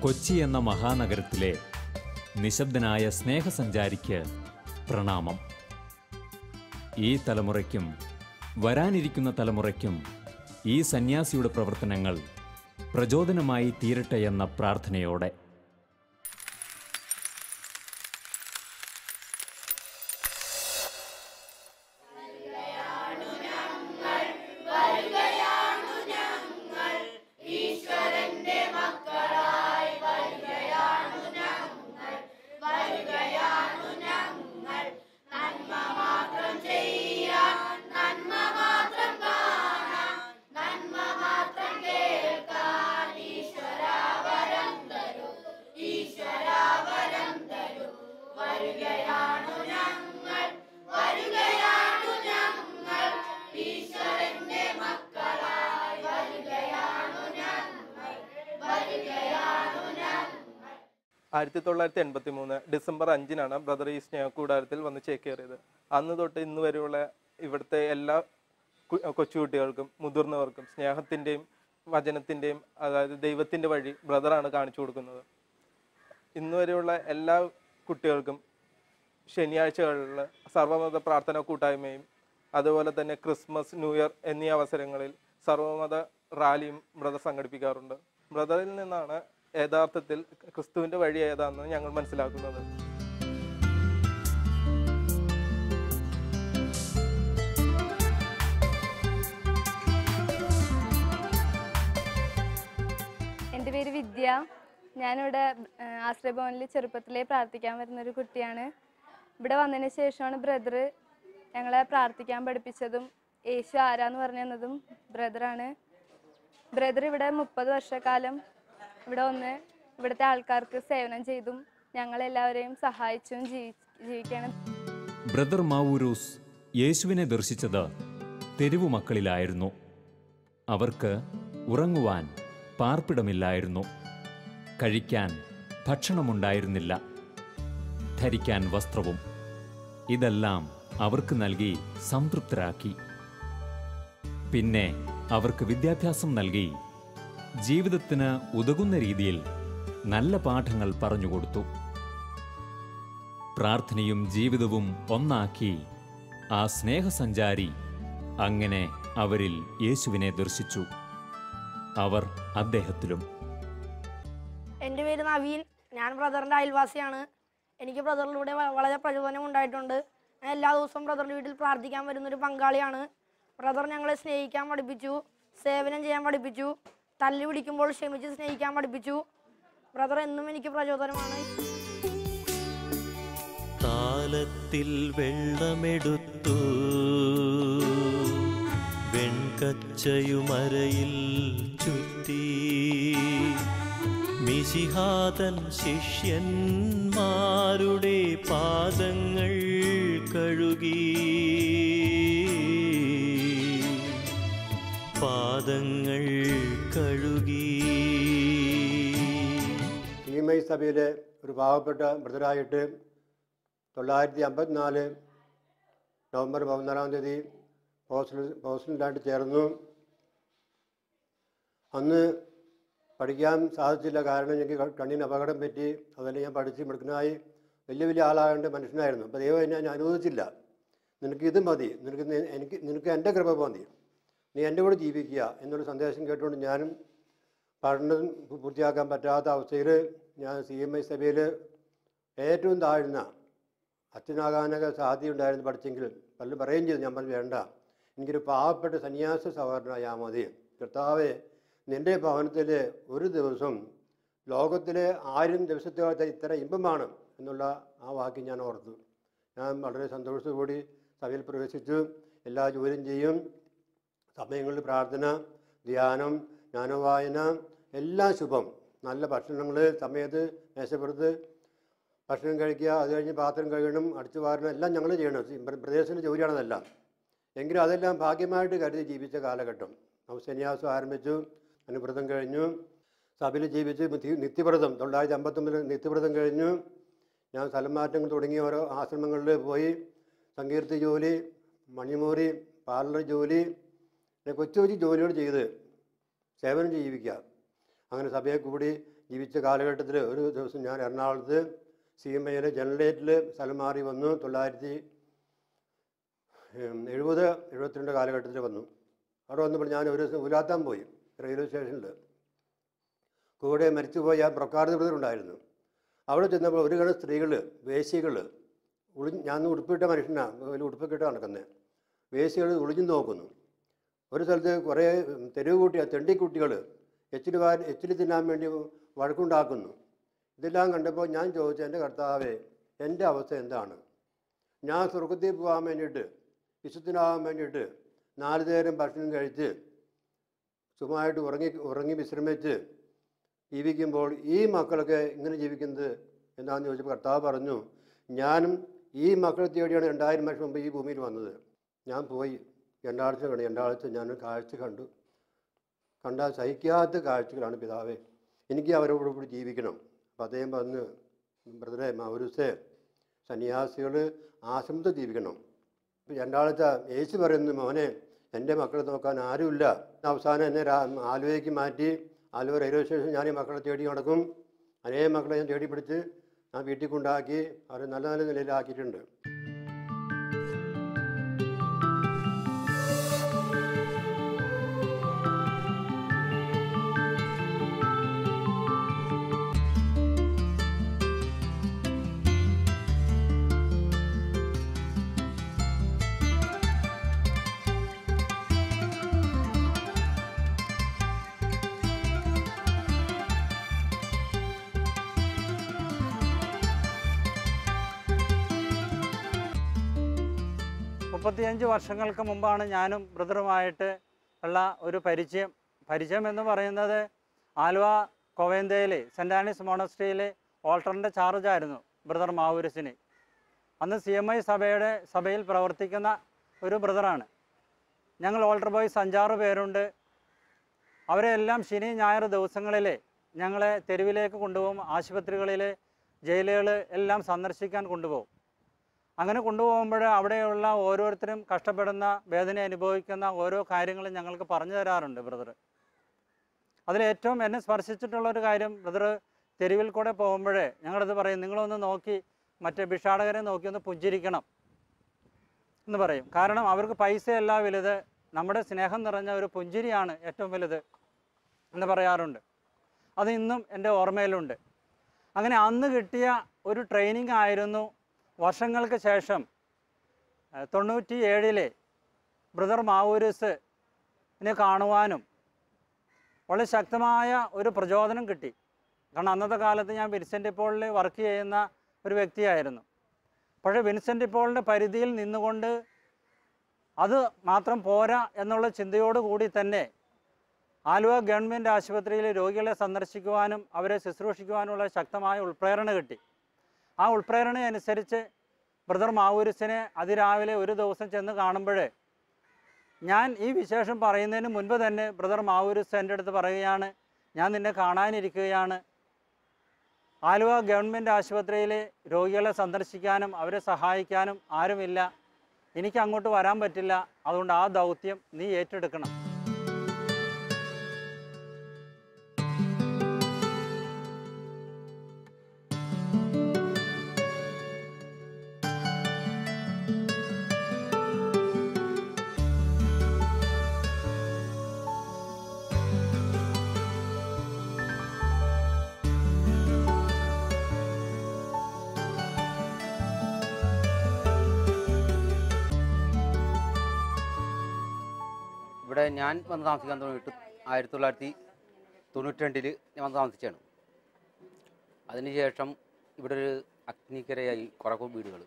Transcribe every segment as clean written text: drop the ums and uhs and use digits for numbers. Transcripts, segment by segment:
കൊച്ചി എന്ന മഹാനഗരത്തിലെ നിശബ്ദനായ സ്നേഹസഞ്ചാരിക്ക് പ്രണാമം. ഈ തലമുറയ്ക്കും വരാനിരിക്കുന്ന തലമുറയ്ക്കും ഈ സന്യാസിയുടെ പ്രവർത്തനങ്ങൾ പ്രചോദനമായി തീരട്ടെ എന്ന പ്രാർത്ഥനയോടെ. ആയിരത്തി 1983 ഡിസംബർ 5 ബ്രദർ ഈ സ്നേഹക്കൂടാരത്തിൽ വന്ന് ചേക്കേറിയത്. അന്ന് തൊട്ട് ഇന്ന് വരെയുള്ള ഇവിടുത്തെ എല്ലാ കൊച്ചുകുട്ടികൾക്കും മുതിർന്നവർക്കും സ്നേഹത്തിൻ്റെയും വചനത്തിൻ്റെയും, അതായത് ദൈവത്തിൻ്റെ വഴി ബ്രദറാണ് കാണിച്ചു കൊടുക്കുന്നത്. ഇന്ന് വരെയുള്ള എല്ലാ കുട്ടികൾക്കും ശനിയാഴ്ചകളിൽ സർവ്വമത പ്രാർത്ഥന കൂട്ടായ്മയും അതുപോലെ തന്നെ ക്രിസ്മസ്, ന്യൂ ഇയർ എന്നീ അവസരങ്ങളിൽ സർവ്വമത റാലിയും ബ്രദർ സംഘടിപ്പിക്കാറുണ്ട്. ബ്രദറിൽ നിന്നാണ് യഥാർത്ഥത്തിൽ ക്രിസ്തുവിൻ്റെ വഴി ഏതാണെന്ന് ഞങ്ങൾ മനസ്സിലാക്കുന്നത്. എൻ്റെ പേര് വിദ്യ. ഞാനിവിടെ ആശ്രയഭവനിൽ ചെറുപ്പത്തിലേ പ്രാർത്ഥിക്കാൻ വരുന്നൊരു കുട്ടിയാണ്. ഇവിടെ വന്നതിന് ശേഷമാണ് ബ്രദർ ഞങ്ങളെ പ്രാർത്ഥിക്കാൻ പഠിപ്പിച്ചതും യേശു ആരാന്ന് പറഞ്ഞു തന്നതും ബ്രദറാണ്. ബ്രദർ ഇവിടെ 30 വർഷക്കാലം ഇവിടെ വന്ന് ഇവിടുത്തെ ആൾക്കാർക്ക് സേവനം ചെയ്തും ഞങ്ങളെല്ലാവരെയും സഹായിച്ചും ജീവിക്കണം. ബ്രദർ മാവൂരൂസ് യേശുവിനെ ദർശിച്ചത് തെരുവു മക്കളിലായിരുന്നു. അവർക്ക് ഉറങ്ങുവാൻ പാർപ്പിടമില്ലായിരുന്നു, കഴിക്കാൻ ഭക്ഷണമുണ്ടായിരുന്നില്ല, ധരിക്കാൻ വസ്ത്രവും. ഇതെല്ലാം അവർക്ക് നൽകി സംതൃപ്തരാക്കി. പിന്നെ അവർക്ക് വിദ്യാഭ്യാസം നൽകി ജീവിതത്തിന് ഉതകുന്ന രീതിയിൽ നല്ല പാഠങ്ങൾ പറഞ്ഞുകൊടുത്തു. പ്രാർത്ഥനയും ജീവിതവും ഒന്നാക്കി ആ സ്നേഹസഞ്ചാരി അങ്ങനെ അവരിൽ യേശുവിനെ ദർശിച്ചു. അവർ അദ്ദേഹത്തിലും. എൻ്റെ പേര് നവീൻ. ഞാൻ ബ്രദറിൻ്റെ അയൽവാസിയാണ്. എനിക്ക് ബ്രദറിലൂടെ വളരെ പ്രചോദനം ഉണ്ടായിട്ടുണ്ട്. ഞാൻ എല്ലാ ദിവസവും ബ്രദറിൻ്റെ വീട്ടിൽ പ്രാർത്ഥിക്കാൻ വരുന്നൊരു പങ്കാളിയാണ്. ബ്രദർ ഞങ്ങളെ സ്നേഹിക്കാൻ പഠിപ്പിച്ചു, സേവനം ചെയ്യാൻ പഠിപ്പിച്ചു, തല്ലി പിടിക്കുമ്പോൾ ക്ഷമിച്ച് സ്നേഹിക്കാൻ പഠിപ്പിച്ചു. ബ്രദർ എന്നും എനിക്ക് പ്രചോദനമാണ്. താലത്തിൽ വെള്ളമെടുത്തു വെൺകച്ചയുമരയിൽ ചുറ്റി മിശിഹാതൻ ശിഷ്യന്മാരുടെ പാദങ്ങൾ കഴുകി. പാദങ്ങൾ കഴുകി. സീമൈ സഭയിലെ ഒരു പാവപ്പെട്ട ബ്രദറായിട്ട് 1954 നവംബർ 14 പോസ്റ്റലിലായിട്ട് ചേർന്നു. അന്ന് പഠിക്കാൻ സാധിച്ചില്ല. കാരണം എനിക്ക് കണ്ണിന് അപകടം പറ്റി. അതുപോലെ ഞാൻ പഠിച്ച് മിടുക്കനായി വലിയ ആളാകേണ്ട മനുഷ്യനായിരുന്നു. അപ്പോൾ ദൈവം എന്നെ അനുവദിച്ചില്ല. നിനക്ക് മതി, നിനക്ക് എൻ്റെ കൃപ മതി, നീ എൻ്റെ കൂടെ ജീവിക്കുക എന്നുള്ള സന്ദേശം കേട്ടുകൊണ്ട് ഞാനും പഠനം പൂർത്തിയാക്കാൻ പറ്റാത്ത അവസ്ഥയിൽ ഞാൻ CMI സഭയിൽ ഏറ്റവും താഴ്ന്ന അച്ഛനാകാനൊക്കെ സാധ്യതയുണ്ടായിരുന്നു. പഠിച്ചെങ്കിലും പലരും പറയുകയും ചെയ്തു. ഞാൻ പറഞ്ഞു വേണ്ട, എനിക്കൊരു പാവപ്പെട്ട സന്യാസ സഹോദരനായാൽ മതി. കർത്താവേ, നിൻ്റെ ഭവനത്തിൽ ഒരു ദിവസം ലോകത്തിലെ 1000 ദിവസത്തെ ഇത്ര ഇമ്പമാണ് എന്നുള്ള ആ വാക്ക് ഞാൻ ഓർത്തു. ഞാൻ വളരെ സന്തോഷത്തോടുകൂടി സഭയിൽ പ്രവേശിച്ചു. എല്ലാ ജോലിയും ചെയ്യും. സമയങ്ങളിൽ പ്രാർത്ഥന, ധ്യാനം, ജ്ഞാനവായന എല്ലാം ശുഭം. നല്ല ഭക്ഷണങ്ങൾ സമയത്ത് മേശപ്പുറത്ത് ഭക്ഷണം കഴിക്കുക, അത് കഴിഞ്ഞ് പാത്രം കഴുകണം, അടിച്ചു വാരണം, എല്ലാം ഞങ്ങൾ ചെയ്യണം. പ്രദേശത്തിൻ്റെ ജോലിയാണതെല്ലാം. എങ്കിലും അതെല്ലാം ഭാഗ്യമായിട്ട് കരുതി ജീവിച്ച കാലഘട്ടം. സന്യാസം ആരംഭിച്ചു, അനുവ്രതം കഴിഞ്ഞു, സഭയിൽ ജീവിച്ച് നിത്യവ്രതം 1959 നിത്യവ്രതം കഴിഞ്ഞു. ഞാൻ സ്ഥലം മാറ്റങ്ങൾ തുടങ്ങിയ ഓരോ ആശ്രമങ്ങളിൽ പോയി സങ്കീർത്തി ജോലി, മണിമൂറി, പാർലർ ജോലി, കൊച്ചു കൊച്ചു ജോലികൾ ചെയ്ത് സേവനം ജീവിക്കുക. അങ്ങനെ സഭയെ കൂടി ജീവിച്ച കാലഘട്ടത്തിൽ ഒരു ദിവസം ഞാൻ എറണാകുളത്ത് CMIയിലെ ജനറേറ്റിൽ സ്ഥലം മാറി വന്നു. 1970-72 കാലഘട്ടത്തിൽ വന്നു. അവിടെ വന്നപ്പോൾ ഞാൻ ഒരു ദിവസം ഉലാത്താൻ പോയി റെയിൽവേ സ്റ്റേഷനിൽ. കൂടെ മരിച്ചുപോയ ബ്രൊക്കാർഡ് ബ്രദർ ഉണ്ടായിരുന്നു. അവിടെ ചെന്നപ്പോൾ ഒരു ഗണം സ്ത്രീകൾ, വേശ്യകൾ, ഞാൻ ഉടുപ്പിട്ട മനുഷ്യനാണ്, വലിയ ഉടുപ്പൊക്കെ ഇട്ട് നടക്കുന്നത്. വേശ്യകൾ ഒളിഞ്ഞു നോക്കുന്നു. ഒരു സ്ഥലത്ത് കുറേ തെരുവ് തെണ്ടിക്കുട്ടികൾ എച്ചിൽ തിന്നാൻ വേണ്ടി വഴക്കുണ്ടാക്കുന്നു. ഇതെല്ലാം കണ്ടപ്പോൾ ഞാൻ ചോദിച്ചു, എൻ്റെ കർത്താവേ, എൻ്റെ അവസ്ഥ എന്താണ്? ഞാൻ സ്വർഗത്തിൽ പോകാൻ വേണ്ടിയിട്ട്, വിശുദ്ധനാകാൻ വേണ്ടിയിട്ട് 4 നേരം ഭക്ഷണം കഴിച്ച് സുഖമായിട്ട് ഉറങ്ങി വിശ്രമിച്ച് ജീവിക്കുമ്പോൾ ഈ മക്കളൊക്കെ ഇങ്ങനെ ജീവിക്കുന്നത് എന്താണെന്ന് ചോദിച്ചപ്പോൾ കർത്താവ് പറഞ്ഞു, ഞാനും ഈ മക്കളെ തേടിയാണ് 2000 വർഷം മുമ്പ് ഈ ഭൂമിയിൽ വന്നത്. ഞാൻ പോയി 2 ആഴ്ച ഞാൻ കാഴ്ച കണ്ടാൽ സഹിക്കാത്ത കാഴ്ചകളാണ് പിതാവേ, എനിക്ക് അവരോട് കൂടി ജീവിക്കണം. അപ്പം അദ്ദേഹം പറഞ്ഞു, ബ്രദറെ മൗരൂസേ, സന്യാസികൾ ആശ്രമത്തിൽ ജീവിക്കണം. 2 ആഴ്ച യേശു പറയുന്നു, മോനെ എൻ്റെ മക്കളെ നോക്കാൻ ആരുമില്ല. അവസാനം എന്നെ ആലുവയ്ക്ക് മാറ്റി. ആലുവ റെയിൽവേ സ്റ്റേഷൻ ഞാൻ ഈ മക്കളെ തേടി നടക്കും. അനേകം മക്കളെ ഞാൻ തേടി പിടിച്ച് ഞാൻ വീട്ടിൽ കൊണ്ടാക്കി അവരെ നല്ല നല്ല നിലയിലാക്കിയിട്ടുണ്ട്. വർഷങ്ങൾക്ക് മുമ്പാണ് ഞാനും ബ്രദറുമായിട്ട് ഉള്ള ഒരു പരിചയം എന്ന് പറയുന്നത് ആലുവ കൊവേന്തയിൽ സെൻറ് ആനീസ് മോണസ്ട്രിയിലെ ഓൾട്ടറിൻ്റെ ചാർജായിരുന്നു ബ്രദർ മാവൂരസിന്. അന്ന് CMI സഭയിൽ പ്രവർത്തിക്കുന്ന ഒരു ബ്രദറാണ്. ഞങ്ങൾ ഓൾട്ടർ ബോയ്സ് 5-6 പേരുണ്ട്. അവരെല്ലാം ശനി ഞായർ ദിവസങ്ങളിൽ ഞങ്ങളെ തെരുവിലേക്ക് കൊണ്ടുപോകും, ആശുപത്രികളിൽ, ജയിലുകൾ എല്ലാം സന്ദർശിക്കാൻ കൊണ്ടുപോകും. അങ്ങനെ കൊണ്ടുപോകുമ്പോൾ അവിടെയുള്ള ഓരോരുത്തരും കഷ്ടപ്പെടുന്ന, വേദന അനുഭവിക്കുന്ന ഓരോ കാര്യങ്ങളും ഞങ്ങൾക്ക് പറഞ്ഞു തരാറുണ്ട് ബ്രദർ. അതിലേറ്റവും എന്നെ സ്പർശിച്ചിട്ടുള്ളൊരു കാര്യം, ബ്രദർ തെരുവിൽ കൂടെ പോകുമ്പോഴേ ഞങ്ങളത് പറയും, നിങ്ങളൊന്ന് നോക്കി മറ്റേ ഭിക്ഷാടകരെ നോക്കി ഒന്ന് പുഞ്ചിരിക്കണം എന്ന് പറയും. കാരണം അവർക്ക് പൈസയല്ല വലുത്, നമ്മുടെ സ്നേഹം നിറഞ്ഞ ഒരു പുഞ്ചിരിയാണ് ഏറ്റവും വലുത് എന്ന് പറയാറുണ്ട്. അത് ഇന്നും എൻ്റെ ഓർമ്മയിലുണ്ട്. അങ്ങനെ അന്ന് കിട്ടിയ ഒരു ട്രെയിനിങ് ആയിരുന്നു. വർഷങ്ങൾക്ക് ശേഷം 97 ബ്രദർ മാവൂരസിനെ കാണുവാനും വളരെ ശക്തമായ ഒരു പ്രചോദനം കിട്ടി. കാരണം അന്നത്തെ കാലത്ത് ഞാൻ വിൻസെൻ്റ് പോളിൽ വർക്ക് ചെയ്യുന്ന ഒരു വ്യക്തിയായിരുന്നു. പക്ഷേ വിൻസെൻ്റ് പോളിൻ്റെ പരിധിയിൽ നിന്നുകൊണ്ട് അത് മാത്രം പോരാ എന്നുള്ള ചിന്തയോടുകൂടി തന്നെ ആലുവ ഗവൺമെൻറ് ആശുപത്രിയിൽ രോഗികളെ സന്ദർശിക്കുവാനും അവരെ ശുശ്രൂഷിക്കുവാനുള്ള ശക്തമായ ഉൾപ്രേരണ കിട്ടി. ആ ഉൾപ്രേരണയനുസരിച്ച് ബ്രദർ മാവൂരസിനെ അതിരാവിലെ ഒരു ദിവസം ചെന്ന് കാണുമ്പോൾ ഞാൻ ഈ വിശേഷം പറയുന്നതിന് മുൻപ് തന്നെ ബ്രദർ മാവൂരസ് എൻ്റെ അടുത്ത് പറയുകയാണ്, ഞാൻ നിന്നെ കാണാനിരിക്കുകയാണ്. ആലുവ ഗവൺമെൻറ് ആശുപത്രിയിലെ രോഗികളെ സന്ദർശിക്കാനും അവരെ സഹായിക്കാനും ആരുമില്ല, എനിക്ക് അങ്ങോട്ട് വരാൻ പറ്റില്ല, അതുകൊണ്ട് ആ ദൗത്യം നീ ഏറ്റെടുക്കണം. ഇവിടെ ഞാൻ വന്ന് താമസിക്കാൻ തുടങ്ങിയിട്ട് 1992 ഞാൻ വന്ന് താമസിച്ചാണ്. അതിനുശേഷം ഇവിടെ ഒരു അഗ്നിക്കരയായി കുറേ വീടുകൾ.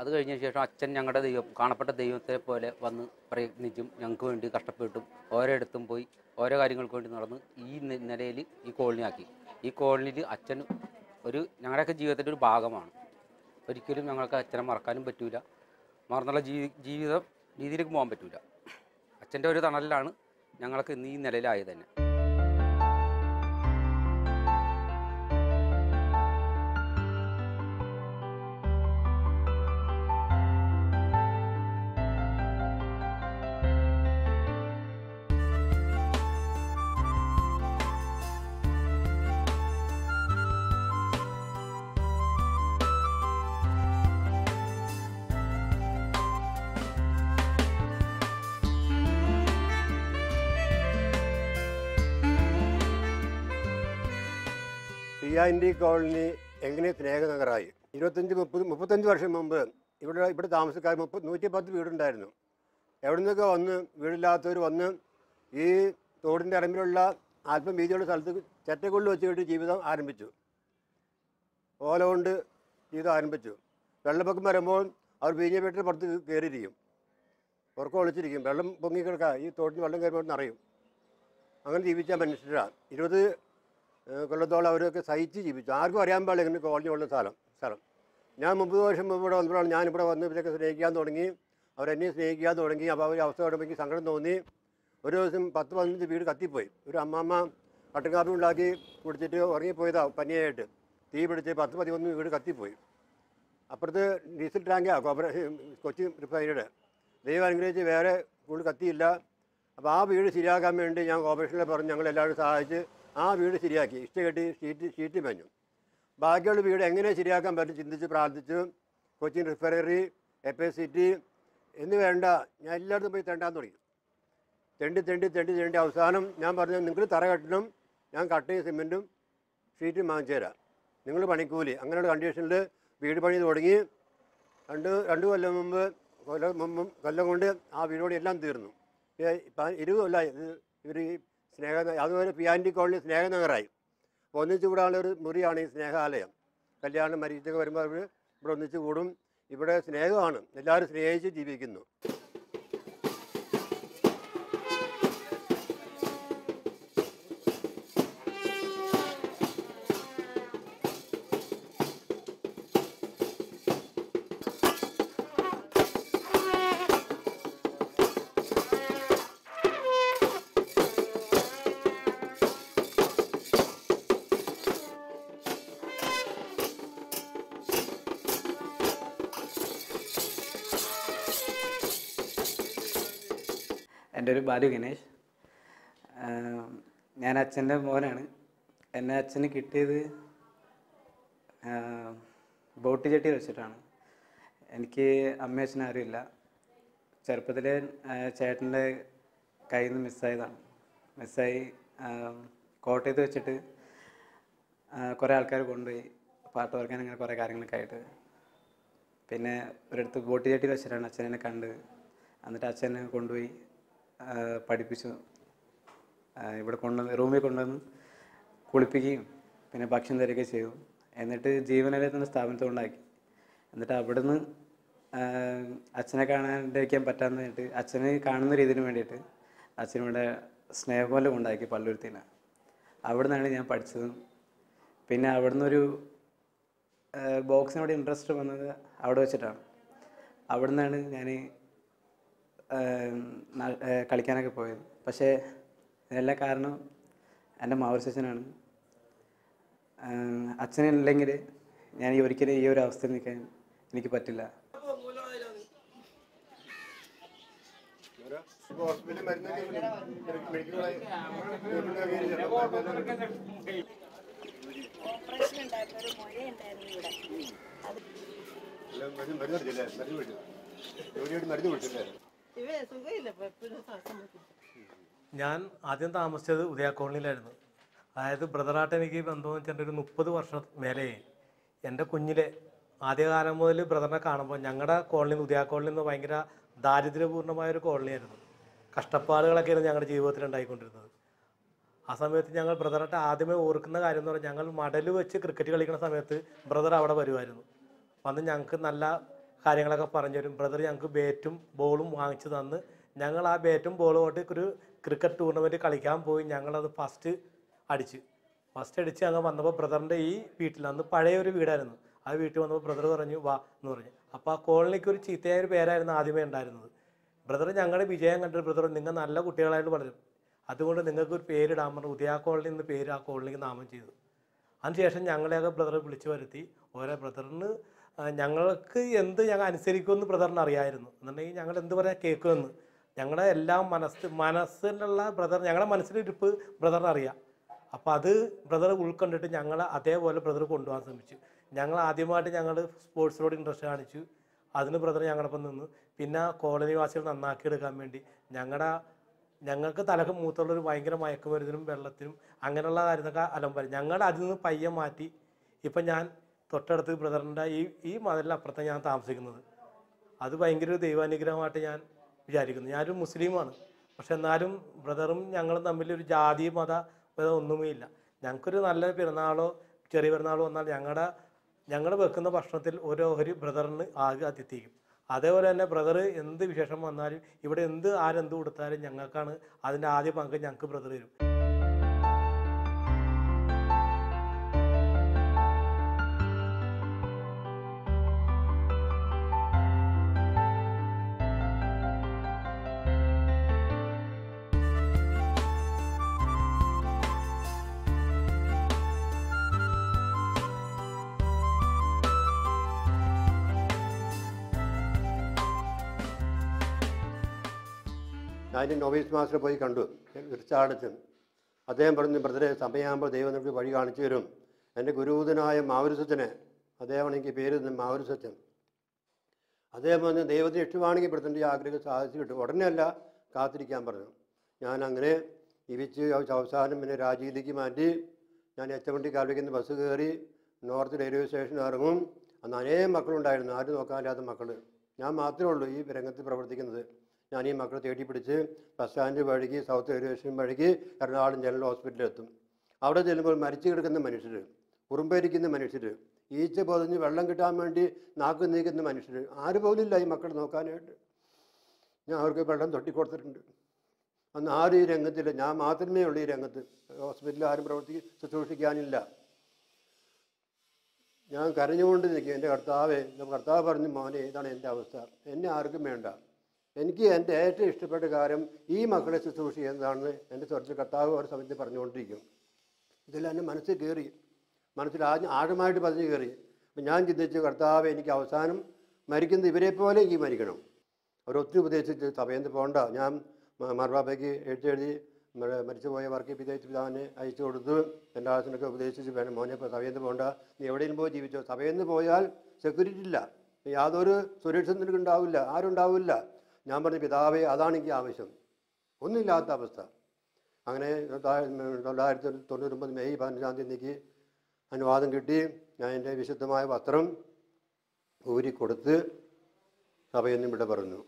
അത് കഴിഞ്ഞ ശേഷം അച്ഛൻ ഞങ്ങളുടെ ദൈവം, കാണപ്പെട്ട ദൈവത്തെ പോലെ വന്ന് പ്രയത്നിച്ചും ഞങ്ങൾക്ക് വേണ്ടി കഷ്ടപ്പെട്ടും ഓരോയിടത്തും പോയി ഓരോ കാര്യങ്ങൾക്ക് വേണ്ടി നടന്ന് ഈ നിലയിൽ ഈ കോളനി ആക്കി. ഈ കോളനിയിൽ അച്ഛൻ ഞങ്ങളുടെയൊക്കെ ജീവിതത്തിൻ്റെ ഒരു ഭാഗമാണ്. ഒരിക്കലും ഞങ്ങൾക്ക് അച്ഛനെ മറക്കാനും പറ്റില്ല, മറന്നുള്ള ജീവിതം രീതിയിലേക്ക് പോകാൻ പറ്റില്ല. അച്ഛൻ്റെ ഒരു തണലിലാണ് ഞങ്ങൾക്ക് ഇന്ന് ഈ നിലയിലായത് തന്നെ. CIND കോളനി എങ്ങനെ സ്നേഹനഗറായി? 35 വർഷം മുമ്പ് ഇവിടെ താമസക്കാർ 110 വീടുണ്ടായിരുന്നു. എവിടെ നിന്നൊക്കെ വന്ന് വീടില്ലാത്തവർ വന്ന് ഈ തോടിൻ്റെ അറമ്പിലുള്ള അല്പം വീതിയുള്ള സ്ഥലത്ത് ചെറ്റക്കൊള്ളി വെച്ചിട്ട് ജീവിതം ആരംഭിച്ചു. ഓല കൊണ്ട് ജീവിതം ആരംഭിച്ചു. വെള്ളപ്പൊക്കം വരുമ്പോൾ അവർ വീഞ്ഞപ്പെട്ടിന് പുറത്ത് കയറിയിരിക്കും, പുറക്കം ഒളിച്ചിരിക്കും. വെള്ളം പൊങ്ങിക്കിടക്കുക, ഈ തോട്ടിന് വെള്ളം കയറുമ്പോൾ നിറയും. അങ്ങനെ ജീവിച്ച മനുഷ്യരാണ്. 20 കൊല്ലത്തോളം അവരൊക്കെ സഹിച്ച് ജീവിച്ചു. ആർക്കും അറിയാൻ പാടില്ല ഇങ്ങനെ കോളനിയുള്ള സ്ഥലം. ഞാൻ 30 വർഷം മുമ്പ് ഇവിടെ വന്നപ്പോഴാണ് ഞാനിവിടെ വന്ന് ഇവരൊക്കെ സ്നേഹിക്കാൻ തുടങ്ങി, അവരെന്നെ സ്നേഹിക്കാൻ തുടങ്ങി. അപ്പോൾ അവർ അവസ്ഥ കാണുമ്പോൾ എനിക്ക് സങ്കടം തോന്നി. ഒരു ദിവസം 10-15 വീട് കത്തിപ്പോയി. ഒരു അമ്മമ്മ കട്ടൻ കാപ്പി ഉണ്ടാക്കി കുടിച്ചിട്ട് ഉറങ്ങിപ്പോയതാണ് പനിയായിട്ട്. തീ പിടിച്ച് 10-11 വീട് കത്തിപ്പോയി. അപ്പുറത്ത് ഡീസൽ ടാങ്കാണ് കൊച്ചി റിഫൈനറിയുടെ. ദൈവം അനുഗ്രഹിച്ച് വേറെ വീട് കത്തിയില്ല. അപ്പോൾ ആ വീട് ശരിയാക്കാൻ വേണ്ടി ഞാൻ കോർപ്പറേഷനിൽ പറഞ്ഞ് ഞങ്ങളെല്ലാവരും സഹായിച്ച് ആ വീട് ശരിയാക്കി. ഇഷ്ട കെട്ടി ഷീറ്റ് പഞ്ഞു. ബാക്കിയുള്ള വീട് എങ്ങനെ ശരിയാക്കാൻ പറ്റും ചിന്തിച്ച് പ്രാർത്ഥിച്ചു. കൊച്ചിൻ റിഫൈനറി, FACT എന്ന് വേണ്ട ഞാൻ എല്ലായിടത്തും പോയി തെണ്ടാൻ തുടങ്ങി. തെണ്ടി അവസാനം ഞാൻ പറഞ്ഞു, നിങ്ങൾ തറ കെട്ടണം, ഞാൻ കട്ടയും സിമെൻറ്റും ഷീറ്റും വാങ്ങിച്ചു തരാം, നിങ്ങൾ പണിക്കൂലി. അങ്ങനെയുള്ള കണ്ടീഷനിൽ വീട് പണി തുടങ്ങി. രണ്ട് കൊല്ലം കൊണ്ട് ആ വീടോട് എല്ലാം തീർന്നു. 20 കൊല്ലമായി ഇവർ ഈ അതുപോലെ CIND കോളനി സ്നേഹനഗറായി. അപ്പോൾ ഒന്നിച്ചു കൂടാനുള്ള ഒരു മുറിയാണ് ഈ സ്നേഹാലയം. കല്യാണം മരിച്ചൊക്കെ വരുമ്പോൾ അവർ ഇവിടെ ഒന്നിച്ചു കൂടും. ഇവിടെ സ്നേഹമാണ്, എല്ലാവരും സ്നേഹിച്ച് ജീവിക്കുന്നു. എൻ്റെ ഒരു ബാലു ഗണേഷ്. ഞാൻ അച്ഛൻ്റെ മോനാണ്. എന്നെ അച്ഛന് കിട്ടിയത് ബോട്ട് ചട്ടി വെച്ചിട്ടാണ്. എനിക്ക് അമ്മ അച്ഛനും ആരുമില്ല. ചെറുപ്പത്തിലെ ചേട്ടൻ്റെ കയ്യിൽ നിന്ന് മിസ്സായി കോട്ടയത്ത് വെച്ചിട്ട് കുറേ ആൾക്കാർ കൊണ്ടുപോയി പാട്ട് ഓർക്കാൻ, അങ്ങനെ കുറേ കാര്യങ്ങളൊക്കെ ആയിട്ട്. പിന്നെ ഒരിടത്ത് ബോട്ട് ചട്ടി വെച്ചിട്ടാണ് അച്ഛനെ കണ്ട്. എന്നിട്ട് അച്ഛനെ കൊണ്ടുപോയി പഠിപ്പിച്ചു. ഇവിടെ റൂമിൽ കൊണ്ടുവന്ന് കുളിപ്പിക്കുകയും പിന്നെ ഭക്ഷണം തരികയും ചെയ്തു. എന്നിട്ട് ജീവനിലെത്തുന്ന സ്ഥാപനത്തിൽ ഉണ്ടാക്കി. എന്നിട്ട് അവിടുന്ന് അച്ഛനെ കാണാണ്ടിരിക്കാൻ പറ്റാമെന്നിട്ട് അച്ഛനെ കാണുന്ന രീതിയിൽ വേണ്ടിയിട്ട് അച്ഛനിവിടെ സ്നേഹഭവനം ഉണ്ടാക്കി പള്ളുരുത്തിയിൽ. അവിടെ നിന്നാണ് ഞാൻ പഠിച്ചത്. പിന്നെ അവിടുന്ന് ഒരു ബോക്സിനോട് ഇൻട്രസ്റ്റ് വന്നത് അവിടെ വെച്ചിട്ടാണ്. അവിടെ നിന്നാണ് ഞാൻ കളിക്കാനൊക്കെ പോയത്. പക്ഷേ ഇതെല്ലാം കാരണം എൻ്റെ മാവൂർച്ചനാണ്. അച്ഛനില്ലെങ്കിൽ ഞാൻ ഒരിക്കലും ഈ ഒരു അവസ്ഥയിൽ നിൽക്കാൻ എനിക്ക് പറ്റില്ല. ഞാൻ ആദ്യം താമസിച്ചത് ഉദയ കോളനിയിലായിരുന്നു. അതായത് ബ്രദറായിട്ട് എനിക്ക് ബന്ധമെന്ന് വെച്ചാൽ ഒരു 30 വർഷം മേലെ. എൻ്റെ കുഞ്ഞിലെ ആദ്യകാലം മുതൽ ബ്രദറിനെ കാണുമ്പോൾ ഞങ്ങളുടെ കോളനി ഉദയ കോളനി എന്ന് ഭയങ്കര ദാരിദ്ര്യപൂർണ്ണമായൊരു കോളനിയായിരുന്നു. കഷ്ടപ്പാടുകളൊക്കെയായിരുന്നു ഞങ്ങളുടെ ജീവിതത്തിൽ ഉണ്ടായിക്കൊണ്ടിരുന്നത്. ആ സമയത്ത് ഞങ്ങൾ ബ്രദറായിട്ട് ആദ്യമേ ഓർക്കുന്ന കാര്യം എന്ന് പറഞ്ഞാൽ ഞങ്ങൾ മടൽ വെച്ച് ക്രിക്കറ്റ് കളിക്കുന്ന സമയത്ത് ബ്രദർ അവിടെ വരുമായിരുന്നു. വന്ന് ഞങ്ങൾക്ക് നല്ല കാര്യങ്ങളൊക്കെ പറഞ്ഞു തരും. ബ്രദർ ഞങ്ങൾക്ക് ബാറ്റും ബോളും വാങ്ങിച്ചു തന്ന് ഞങ്ങൾ ആ ബാറ്റും ബോളും കൊണ്ട് ഒരു ക്രിക്കറ്റ് ടൂർണമെൻറ്റ് കളിക്കാൻ പോയി. ഞങ്ങളത് ഫസ്റ്റ് അടിച്ച് ഞങ്ങൾ വന്നപ്പോൾ ബ്രദറിൻ്റെ ഈ വീട്ടിൽ, അന്ന് പഴയ ഒരു വീടായിരുന്നു, ആ വീട്ടിൽ വന്നപ്പോൾ ബ്രദർ പറഞ്ഞു വാ എന്ന് പറഞ്ഞു. അപ്പോൾ ആ കോളനിക്ക് ഒരു ചീത്തയായ ഒരു പേരായിരുന്നു ആദ്യമേ ഉണ്ടായിരുന്നത്. ബ്രദർ ഞങ്ങളുടെ വിജയം കണ്ടിട്ട് ബ്രദർ നിങ്ങൾ നല്ല കുട്ടികളായിട്ട് വളരും, അതുകൊണ്ട് നിങ്ങൾക്കൊരു പേരിടാൻ പറഞ്ഞു. ഉദയ കോളനി എന്ന് പേര് ആ കോളനിക്ക് നാമം ചെയ്തു. അതിനുശേഷം ഞങ്ങളെയൊക്കെ ബ്രദറെ വിളിച്ചു വരുത്തി. ഓരോ ബ്രദറിന് ഞങ്ങൾക്ക് എന്ത് ഞങ്ങൾ അനുസരിക്കുമെന്ന് ബ്രദറിന് അറിയായിരുന്നു. എന്നുണ്ടെങ്കിൽ ഞങ്ങൾ എന്ത് പറയാൻ കേൾക്കുമെന്ന് ഞങ്ങളുടെ എല്ലാം മനസ്സിലുള്ള ബ്രദർ, ഞങ്ങളുടെ മനസ്സിലിരിപ്പ് ബ്രദറിന് അറിയാം. അപ്പോൾ അത് ബ്രദർ ഉൾക്കൊണ്ടിട്ട് ഞങ്ങൾ അതേപോലെ ബ്രദർ കൊണ്ടുപോകാൻ ശ്രമിച്ചു. ഞങ്ങൾ ആദ്യമായിട്ട് ഞങ്ങൾ സ്പോർട്സിനോട് ഇൻട്രസ്റ്റ് കാണിച്ചു. അതിന് ബ്രദർ ഞങ്ങളൊപ്പം നിന്നു. പിന്നെ കോളനിവാസികൾ നന്നാക്കിയെടുക്കാൻ വേണ്ടി ഞങ്ങൾക്ക് തലക്ക് മൂത്തുള്ളൊരു ഭയങ്കര മയക്കുമരുന്നിനും വെള്ളത്തിനും അങ്ങനെയുള്ള കാര്യങ്ങളൊക്കെ അലമ്പായി. ഞങ്ങൾ അതിൽ നിന്ന് പയ്യെ മാറ്റി ഇപ്പം ഞാൻ തൊട്ടടുത്ത് ബ്രദറിൻ്റെ ഈ മതിലിനപ്പുറത്തെ ഞാൻ താമസിക്കുന്നത്. അത് ഭയങ്കര ഒരു ദൈവാനുഗ്രഹമായിട്ട് ഞാൻ വിചാരിക്കുന്നു. ഞാനൊരു മുസ്ലിമാണ്, പക്ഷെ എന്നാലും ബ്രദറും ഞങ്ങളും തമ്മിൽ ഒരു ജാതി മത ഒന്നുമേ ഇല്ല. ഞങ്ങൾക്കൊരു നല്ല പെരുന്നാളോ ചെറിയ പെരുന്നാളോ വന്നാൽ ഞങ്ങൾ വെക്കുന്ന ഭക്ഷണത്തിൽ ഒരു ബ്രദറിന് ആകെ എത്തിക്കും. അതേപോലെ തന്നെ ബ്രദർ എന്ത് വിശേഷം വന്നാലും ഇവിടെ ആരെന്ത് കൊടുത്താലും ഞങ്ങൾക്കാണ് അതിൻ്റെ ആദ്യ പങ്ക് ഞങ്ങൾക്ക് ബ്രദർ തരും. ഞാൻ നോവീസ് മാസ്റ്റർ പോയി കണ്ടു, റിച്ചാർഡച്ചൻ. അദ്ദേഹം പറഞ്ഞു, ബ്രദറെ സമയമാകുമ്പോൾ ദൈവം നമുക്ക് വഴി കാണിച്ചു തരും. എൻ്റെ ഗുരുദനായ മാവുരുസച്ചനെ, അദ്ദേഹമാണ് എനിക്ക് പേര് മാവുരുസച്ചൻ, അദ്ദേഹം പറഞ്ഞു ദൈവത്തിന് ഇഷ്ടമാണെങ്കിൽ ബ്രദറിൻ്റെ ഈ ആഗ്രഹം സാധിച്ചു കിട്ടും, ഉടനെ അല്ല കാത്തിരിക്കാൻ പറഞ്ഞു. ഞാൻ അങ്ങനെ ജീവിച്ച് അവസാനം പിന്നെ രാജിയിലേക്ക് മാറ്റി. ഞാൻ എച്ചവണ്ടി കാൽവയ്ക്കുന്ന ബസ് കയറി നോർത്ത് റെയിൽവേ സ്റ്റേഷനിൽ ഇറങ്ങും. അന്ന് അനേകം മക്കളുണ്ടായിരുന്നു, ആരും നോക്കാനില്ലാത്ത മക്കൾ. ഞാൻ മാത്രമേ ഉള്ളൂ ഈ രംഗത്ത് പ്രവർത്തിക്കുന്നത്. ഞാൻ ഈ മക്കളെ തേടി പിടിച്ച് ബസ് സ്റ്റാൻഡ് വഴിക്ക് സൗത്ത് റെയിൽവേ സ്റ്റേഷൻ വഴിക്ക് എറണാകുളം ജനറൽ ഹോസ്പിറ്റലിലെത്തും. അവിടെ ചെല്ലുമ്പോൾ മരിച്ചു കിടക്കുന്ന മനുഷ്യർ, ഉറുമ്പരിക്കുന്ന മനുഷ്യർ, ഈച്ച പൊതിഞ്ഞ് വെള്ളം കിട്ടാൻ വേണ്ടി നാക്ക് നീക്കുന്ന മനുഷ്യർ, ആര് പോലില്ല ഈ മക്കളെ നോക്കാനായിട്ട്. ഞാൻ അവർക്ക് വെള്ളം തൊട്ടിക്കൊടുത്തിട്ടുണ്ട്. അന്ന് ആരും ഈ രംഗത്തില്ല, ഞാൻ മാത്രമേ ഉള്ളൂ ഈ രംഗത്ത്. ഹോസ്പിറ്റലിൽ ആരും ശുശ്രൂഷിക്കാനില്ല. ഞാൻ കരഞ്ഞുകൊണ്ട് നിൽക്കും, എൻ്റെ കർത്താവ് പറഞ്ഞു, മോനെ ഇതാണ് എൻ്റെ അവസ്ഥ, എന്നെ ആർക്കും വേണ്ട, എനിക്ക് എൻ്റെ ഏറ്റവും ഇഷ്ടപ്പെട്ട കാര്യം ഈ മക്കളെ ശുശ്രൂഷിക്കുന്നതാണെന്ന് എൻ്റെ സ്വർഗ്ഗ കർത്താവ് ഒരു സമയത്ത് പറഞ്ഞുകൊണ്ടിരിക്കും. ഇതെല്ലാം എൻ്റെ മനസ്സിൽ കയറി, മനസ്സിൽ ആഴമായിട്ട് പതിഞ്ഞ് കയറി. അപ്പം ഞാൻ ചിന്തിച്ചു, കർത്താവ് എനിക്ക് അവസാനം മരിക്കുന്നത് ഇവരെ പോലെ എനിക്ക് മരിക്കണം. അവരൊത്തിരി ഉപദേശിച്ച് സഭയിൽ പോകണ്ട. ഞാൻ മാർപ്പാപ്പയ്ക്ക് എഴുതി മരിച്ചുപോയ വർക്കി പിതാവിനെ അയച്ചു കൊടുത്തു. എൻ്റെ ആവശ്യത്തിനൊക്കെ ഉപദേശിച്ച്, വേണം മോനെ ഇപ്പോൾ സഭയിൽ പോകണ്ട, നീ എവിടെയും പോയി ജീവിച്ചോ. സഭയിൽ നിന്ന് പോയാൽ സെക്യൂരിറ്റി ഇല്ല, യാതൊരു സുരക്ഷ നിനക്ക് ഉണ്ടാവില്ല, ആരും ഉണ്ടാവില്ല. ഞാൻ പറഞ്ഞു, പിതാവേ അതാണ് എനിക്ക് ആവശ്യം, ഒന്നുമില്ലാത്ത അവസ്ഥ. അങ്ങനെ 1999 മെയ് 15 എനിക്ക് അനുവാദം കിട്ടി. ഞാൻ എൻ്റെ വിശുദ്ധമായ വസ്ത്രം ഊരി കൊടുത്ത് സഭയിൽ നിന്നും ഇവിടെ പറഞ്ഞു.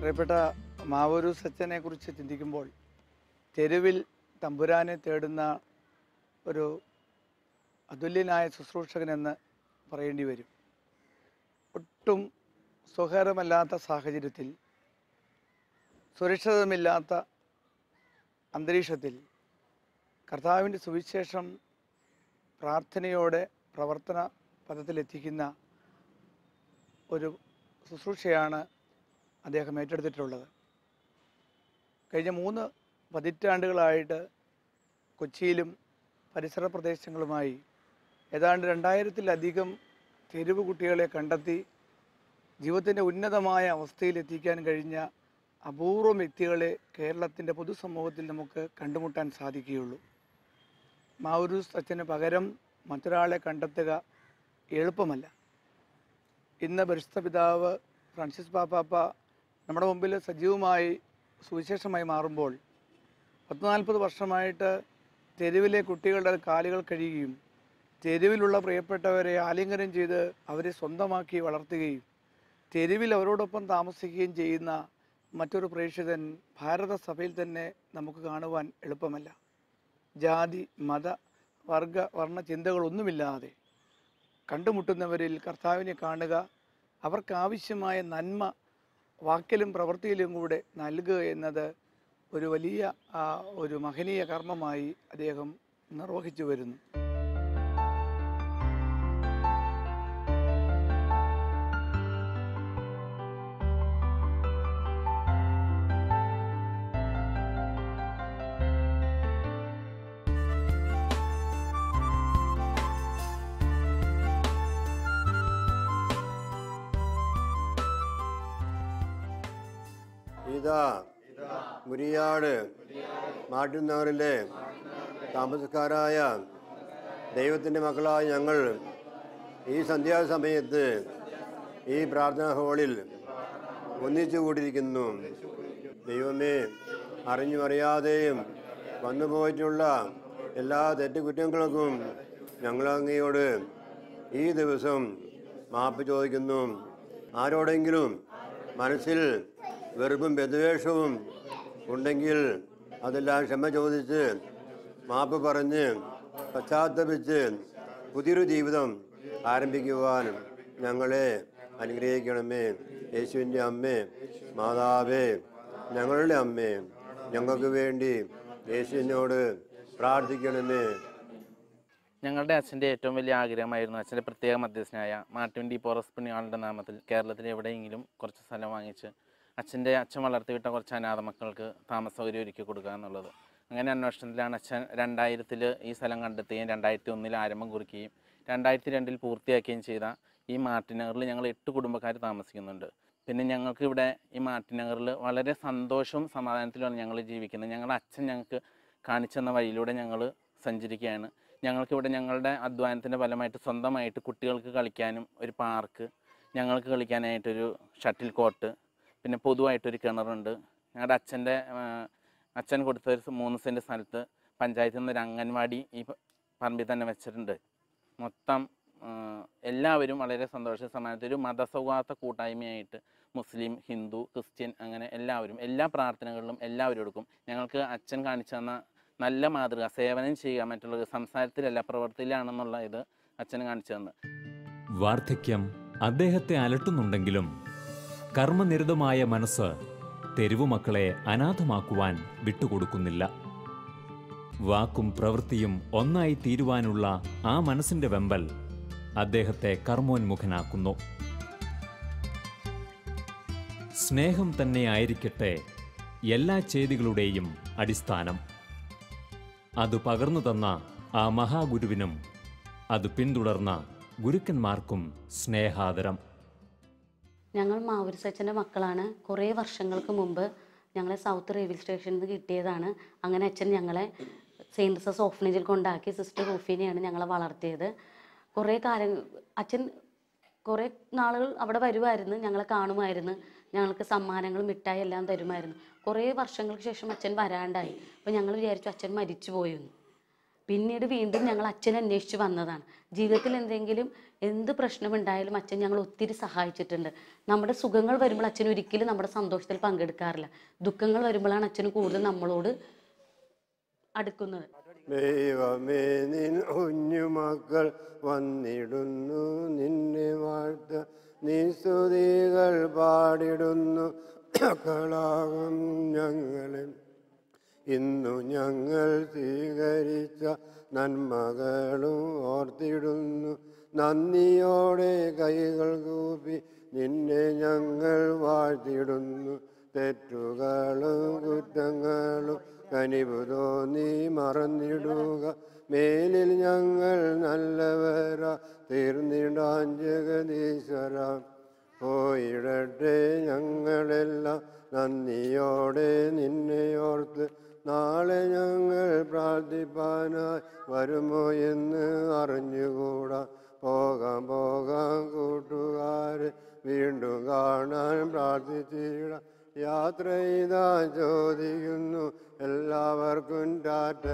പ്രിയപ്പെട്ട മാവൂരൂസ് അച്ഛനെ കുറിച്ച് ചിന്തിക്കുമ്പോൾ തെരുവിൽ തമ്പുരാനെ തേടുന്ന ഒരു അതുല്യനായ ശുശ്രൂഷകനെന്ന് പറയേണ്ടി വരും. ഒട്ടും സുഖകരമല്ലാത്ത സാഹചര്യത്തിൽ, സുരക്ഷിതമില്ലാത്ത അന്തരീക്ഷത്തിൽ കർത്താവിൻ്റെ സുവിശേഷം പ്രാർത്ഥനയോടെ പ്രവർത്തന പദത്തിലെത്തിക്കുന്ന ഒരു ശുശ്രൂഷയാണ് അദ്ദേഹം ഏറ്റെടുത്തിട്ടുള്ളത്. കഴിഞ്ഞ 3 പതിറ്റാണ്ടുകളായിട്ട് കൊച്ചിയിലും പരിസര പ്രദേശങ്ങളുമായി ഏതാണ്ട് 2000-ത്തിലധികം തെരുവ് കുട്ടികളെ കണ്ടെത്തി ജീവിതത്തിൻ്റെ ഉന്നതമായ അവസ്ഥയിലെത്തിക്കാൻ കഴിഞ്ഞ അപൂർവം വ്യക്തികളെ കേരളത്തിൻ്റെ പൊതുസമൂഹത്തിൽ നമുക്ക് കണ്ടുമുട്ടാൻ സാധിക്കുകയുള്ളൂ. മാവൂരൂസ് അച്ഛന് പകരം മറ്റൊരാളെ കണ്ടെത്തുക എളുപ്പമല്ല. ഇന്ന് പരിശുദ്ധ പിതാവ് ഫ്രാൻസിസ് പാപ്പാപ്പ നമ്മുടെ മുമ്പിൽ സജീവമായി സുവിശേഷമായി മാറുമ്പോൾ 40 വർഷമായിട്ട് തെരുവിലെ കുട്ടികളുടെ കാലുകൾ കഴിയുകയും തെരുവിലുള്ള പ്രിയപ്പെട്ടവരെ ആലിംഗനം ചെയ്ത് അവരെ സ്വന്തമാക്കി വളർത്തുകയും തെരുവിൽ അവരോടൊപ്പം താമസിക്കുകയും ചെയ്യുന്ന മറ്റൊരു പ്രേക്ഷിതൻ ഭാരത സഭയിൽ തന്നെ നമുക്ക് കാണുവാൻ എളുപ്പമല്ല. ജാതി മത വർഗ വർണ്ണ ചിന്തകളൊന്നുമില്ലാതെ കണ്ടുമുട്ടുന്നവരിൽ കർത്താവിനെ കാണുക, അവർക്കാവശ്യമായ നന്മ വാക്കിലും പ്രവൃത്തിയിലും കൂടെ നൽകുക എന്നത് ഒരു വലിയ ഒരു മഹനീയ കർമ്മമായി അദ്ദേഹം നിർവഹിച്ചു വരുന്നു. ഇതാ മുരിയാട് മാട്ടുന്നാറിലെ താമസക്കാരായ ദൈവത്തിൻ്റെ മക്കളായ ഞങ്ങൾ ഈ സന്ധ്യാസമയത്ത് ഈ പ്രാർത്ഥനാ ഹാളിൽ ഒന്നിച്ചു കൂടിയിരിക്കുന്നു. ദൈവമേ, അറിഞ്ഞും അറിയാതെയും വന്നുപോയിട്ടുള്ള എല്ലാ തെറ്റുകുറ്റങ്ങൾക്കും ഞങ്ങൾ അങ്ങയോട് ഈ ദിവസം മാപ്പ് ചോദിക്കുന്നു. ആരോടെങ്കിലും മനസ്സിൽ വെറുപ്പും വിദ്വേഷവും ഉണ്ടെങ്കിൽ അതെല്ലാം ക്ഷമ ചോദിച്ച് മാപ്പ് പറഞ്ഞ് പശ്ചാത്തപിച്ച് പുതിയൊരു ജീവിതം ആരംഭിക്കുവാൻ ഞങ്ങളെ അനുഗ്രഹിക്കണമേ. യേശുവിൻ്റെ അമ്മേ, മാതാവേ, ഞങ്ങളുടെ അമ്മേ, ഞങ്ങൾക്ക് വേണ്ടി യേശുവിനോട് പ്രാർത്ഥിക്കണമേ. ഞങ്ങളുടെ അച്ഛൻ്റെ ഏറ്റവും വലിയ ആഗ്രഹമായിരുന്നു അച്ഛൻ്റെ പ്രത്യേക മധ്യസ്ഥനായ മാർട്ടിൻ ഡി പോറസ് പുണ്യാളൻ്റെ നാമത്തിൽ കേരളത്തിൽ എവിടെയെങ്കിലും കുറച്ച് സ്ഥലം വാങ്ങിച്ച് അച്ഛൻ വളർത്തിവിട്ട കുറച്ച് അനാഥ മക്കൾക്ക് താമസ സൗകര്യം ഒരുക്കി കൊടുക്കുക എന്നുള്ളത്. അങ്ങനെ അന്വേഷണത്തിലാണ് അച്ഛൻ 2000 ഈ സ്ഥലം കണ്ടെത്തുകയും 2001 ആരംഭം കുറിക്കുകയും 2002 പൂർത്തിയാക്കുകയും ചെയ്ത ഈ മാർട്ടിൻ നഗറിൽ ഞങ്ങൾ 8 കുടുംബക്കാർ താമസിക്കുന്നുണ്ട്. പിന്നെ ഞങ്ങൾക്ക് ഇവിടെ ഈ മാർട്ടിൻ നഗറിൽ വളരെ സന്തോഷവും സമാധാനത്തിലുമാണ് ഞങ്ങൾ ജീവിക്കുന്നത്. ഞങ്ങളുടെ അച്ഛൻ ഞങ്ങൾക്ക് കാണിച്ചു തന്ന വഴിയിലൂടെ ഞങ്ങൾ സഞ്ചരിക്കുകയാണ്. ഞങ്ങൾക്കിവിടെ ഞങ്ങളുടെ അധ്വാനത്തിൻ്റെ ഫലമായിട്ട് സ്വന്തമായിട്ട് കുട്ടികൾക്ക് കളിക്കാനും ഒരു പാർക്ക്, ഞങ്ങൾക്ക് കളിക്കാനായിട്ടൊരു ഷട്ടിൽ കോർട്ട്, പിന്നെ പൊതുവായിട്ടൊരു കിണറുണ്ട്. ഞങ്ങളുടെ അച്ഛൻ കൊടുത്ത ഒരു 3 സെൻറ്റ് സ്ഥലത്ത് പഞ്ചായത്തിൽ നിന്നൊരു അംഗൻവാടി ഈ പറമ്പിൽ തന്നെ വെച്ചിട്ടുണ്ട്. മൊത്തം എല്ലാവരും വളരെ സന്തോഷ സമാനത്തിൽ ഒരു മതസൗഹാർദ്ദ കൂട്ടായ്മയായിട്ട് മുസ്ലിം, ഹിന്ദു, ക്രിസ്ത്യൻ അങ്ങനെ എല്ലാവരും എല്ലാ പ്രാർത്ഥനകളിലും എല്ലാവരും എടുക്കും. ഞങ്ങൾക്ക് അച്ഛൻ കാണിച്ചു തന്ന നല്ല മാതൃക, സേവനം ചെയ്യുക, മറ്റുള്ളത് സംസാരത്തിലല്ല പ്രവൃത്തിയിലാണെന്നുള്ള ഇത് അച്ഛൻ കാണിച്ചു തന്നു. വാർദ്ധക്യം അദ്ദേഹത്തെ അലട്ടുന്നുണ്ടെങ്കിലും കർമ്മനിരതമായ മനസ്സ് തെരുവുമക്കളെ അനാഥമാക്കുവാൻ വിട്ടുകൊടുക്കുന്നില്ല. വാക്കും പ്രവൃത്തിയും ഒന്നായി തീരുവാനുള്ള ആ മനസ്സിന്റെ വെമ്പൽ അദ്ദേഹത്തെ കർമ്മോന്മുഖനാക്കുന്നു. സ്നേഹം തന്നെയായിരിക്കട്ടെ എല്ലാ ചെയ്തികളുടെയും അടിസ്ഥാനം. അത് പകർന്നു തന്ന ആ മഹാഗുരുവിനും അത് പിന്തുടർന്ന ഗുരുക്കന്മാർക്കും സ്നേഹാദരം. ഞങ്ങൾ മാവുരിസച്ചൻ്റെ മക്കളാണ്. കുറേ വർഷങ്ങൾക്ക് മുമ്പ് ഞങ്ങളെ സൗത്ത് റെയിൽവേ സ്റ്റേഷനിൽ നിന്ന് കിട്ടിയതാണ്. അങ്ങനെ അച്ഛൻ ഞങ്ങളെ സെയിൻറ്റ് ജോസഫ് ഓർഫനേജിൽ കൊണ്ടാക്കി. സിസ്റ്റർ റൂഫീനെയാണ് ഞങ്ങളെ വളർത്തിയത്. കുറേ കാലം അച്ഛൻ കുറേ നാളുകൾ അവിടെ വരുമായിരുന്നു, ഞങ്ങളെ കാണുമായിരുന്നു, ഞങ്ങൾക്ക് സമ്മാനങ്ങളും മിഠായി എല്ലാം തരുമായിരുന്നു. കുറേ വർഷങ്ങൾക്ക് ശേഷം അച്ഛൻ വരാണ്ടായി. അപ്പോൾ ഞങ്ങൾ വിചാരിച്ചു അച്ഛൻ മരിച്ചു പോയെന്ന്. പിന്നീട് വീണ്ടും ഞങ്ങൾ അച്ഛനെ അന്വേഷിച്ച് വന്നതാണ്. ജീവിതത്തിൽ എന്ത് പ്രശ്നമുണ്ടായാലും അച്ഛൻ ഞങ്ങൾ ഒത്തിരി സഹായിച്ചിട്ടുണ്ട്. നമ്മുടെ സുഖങ്ങൾ വരുമ്പോൾ അച്ഛൻ ഒരിക്കലും നമ്മുടെ സന്തോഷത്തിൽ പങ്കെടുക്കാറില്ല. ദുഃഖങ്ങൾ വരുമ്പോഴാണ് അച്ഛന് കൂടുതൽ നമ്മളോട് അടുക്കുന്നത്. ദൈവമേ, നിൻ കുഞ്ഞുമക്കൾ വന്നിടുന്നു, നിന്നെ വാഴ്ത്ത നീ സ്തുതികൾ പാടിടുന്നു. മക്കളാകും ഞങ്ങളെ ഇന്നു ഞങ്ങൾ സ്വീകരിച്ച നന്മകളും ഓർത്തിടുന്നു. നന്ദിയോടെ കൈകൾ കൂപ്പി നിന്നെ ഞങ്ങൾ വാഴ്ത്തിടുന്നു. തെറ്റുകളും കുറ്റങ്ങളും കനിവ് തോന്നി മറന്നിടുക. മേലിൽ ഞങ്ങൾ നല്ലവര തീർന്നിടാൻ ജഗദീശ്വര. പോയിടട്ടെ ഞങ്ങളെല്ലാം നന്ദിയോടെ നിന്നെ ഓർത്ത്. നാളെ ഞങ്ങൾ പ്രാർത്ഥിപ്പാനായി വരുമോ എന്ന് അറിഞ്ഞുകൂടാ. പോകാം കൂട്ടുകാരെ, വീണ്ടും കാണാൻ പ്രാർത്ഥിച്ചിട. യാത്ര ചെയ്താൽ ചോദിക്കുന്നു എല്ലാവർക്കും ടാറ്റ.